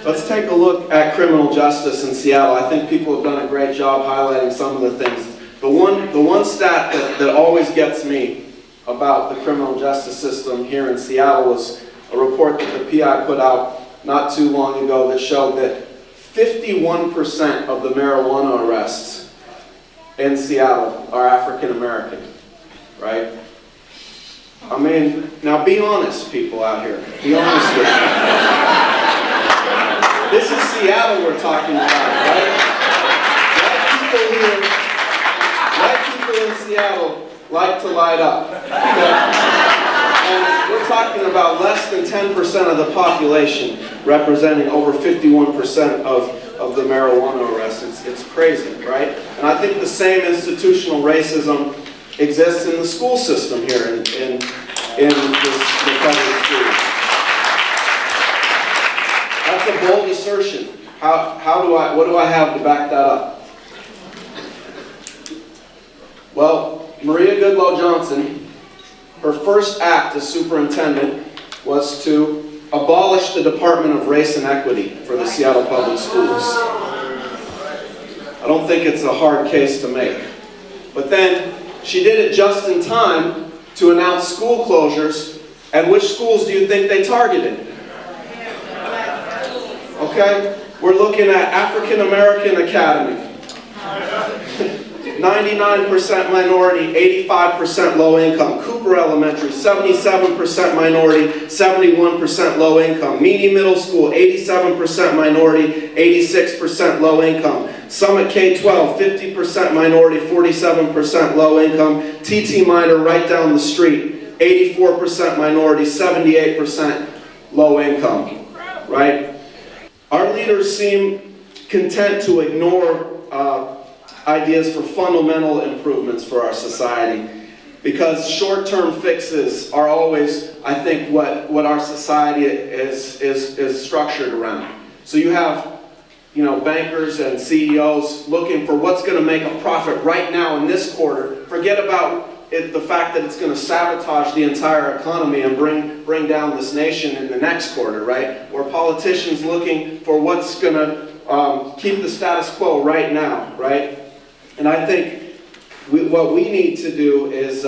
Let's take a look at criminal justice in Seattle. I think people have done a great job highlighting some of the things. The one stat that always gets me about the criminal justice system here in Seattle was a report that the PI put out not too long ago that showed that 51% of the marijuana arrests in Seattle are African American, right? I mean, now be honest, people out here. Be honest with me. This is Seattle we're talking about, right? White people in Seattle like to light up. And we're talking about less than 10% of the population representing over 51% of the marijuana arrests. It's crazy, right? And I think the same institutional racism exists in the school system here in the public schools. That's a bold assertion. What do I have to back that up? Well, Maria Goodloe Johnson, her first act as superintendent was to abolish the Department of Race and Equity for the Seattle Public Schools. I don't think it's a hard case to make. But then she did it just in time to announce school closures, and which schools do you think they targeted? Okay, we're looking at African American Academy. 99% minority, 85% low income. Cooper Elementary, 77% minority, 71% low income. Meany Middle School, 87% minority, 86% low income. Summit K-12, 50% minority, 47% low income. TT Minor right down the street, 84% minority, 78% low income, right? Our leaders seem content to ignore ideas for fundamental improvements for our society, because short-term fixes are always, I think, what our society is structured around. So you have, bankers and CEOs looking for what's going to make a profit right now in this quarter. Forget about the fact that it's going to sabotage the entire economy and bring down this nation in the next quarter, right? Or politicians looking for what's going to keep the status quo right now, right? And I think what we need to do is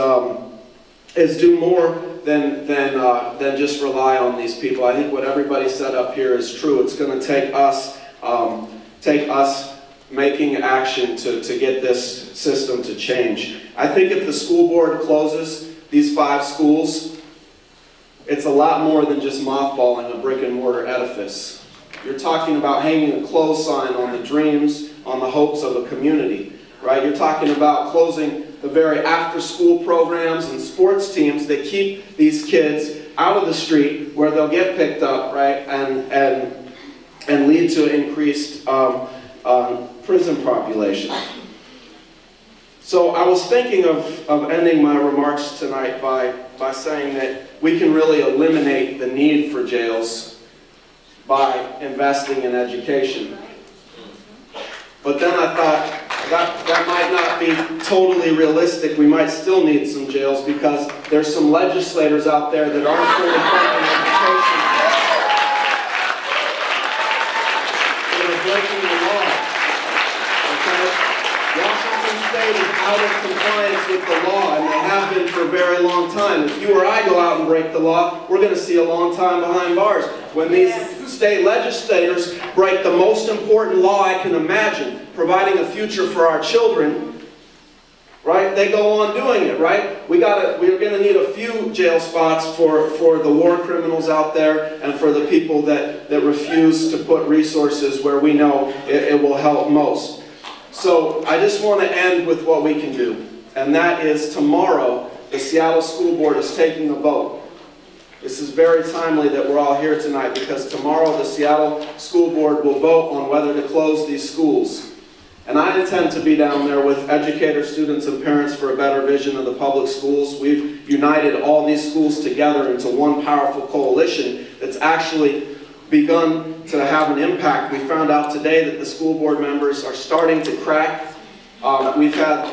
do more than just rely on these people. I think what everybody said up here is true. It's going to take us making action to get this system to change. I think if the school board closes these 5 schools, it's a lot more than just mothballing a brick and mortar edifice. You're talking about hanging a close sign on the dreams, on the hopes of a community. Right? You're talking about closing the very after-school programs and sports teams that keep these kids out of the street where they'll get picked up, right, and lead to increased prison population. So I was thinking of ending my remarks tonight by saying that we can really eliminate the need for jails by investing in education. But then I thought, that might not be totally realistic. We might still need some jails because there's some legislators out there that aren't fully funding education. They're breaking the law. Okay? Washington State is out of compliance with the law, and they have been for a very long time. If you or I go out and break the law, we're going to see a long time behind bars. When these state legislators break the most important law I can imagine, providing a future for our children, right? They go on doing it, right? We're going to need a few jail spots for the war criminals out there and for the people that refuse to put resources where we know it will help most. So I just want to end with what we can do, and that is tomorrow the Seattle School Board is taking a vote. This is very timely that we're all here tonight because tomorrow the Seattle School Board will vote on whether to close these schools. And I intend to be down there with educators, students, and parents for a better vision of the public schools. We've united all these schools together into one powerful coalition that's actually begun to have an impact. We found out today that the school board members are starting to crack. We've had,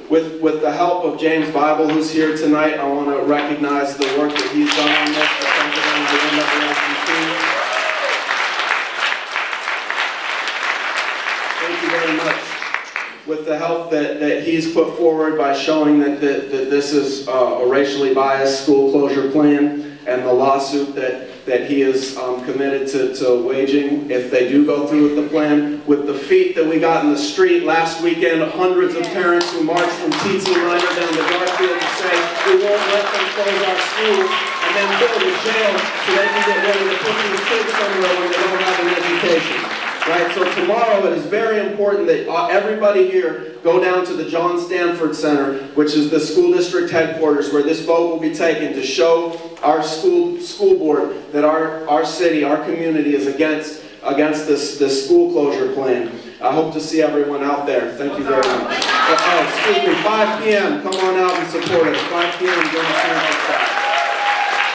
with the help of James Bible, who's here tonight, I want to recognize the work that he's done on this, the president of the NAACP. with the help that he's put forward by showing that this is a racially biased school closure plan, and the lawsuit that he is committed to waging if they do go through with the plan. With the feat that we got in the street last weekend, hundreds of parents who marched from T.T. Minor down to Garfield to say, we won't let them close our schools and then build a jail so they can get ready to put these kids somewhere when they don't have an education. Right? So tomorrow it is very important that everybody here go down to the John Stanford Center, which is the school district headquarters, where this vote will be taken to show our school board that our city, our community is against this school closure plan. I hope to see everyone out there. Thank you very much. Excuse me, 5 p.m. Come on out and support us. 5 p.m. John Stanford Center.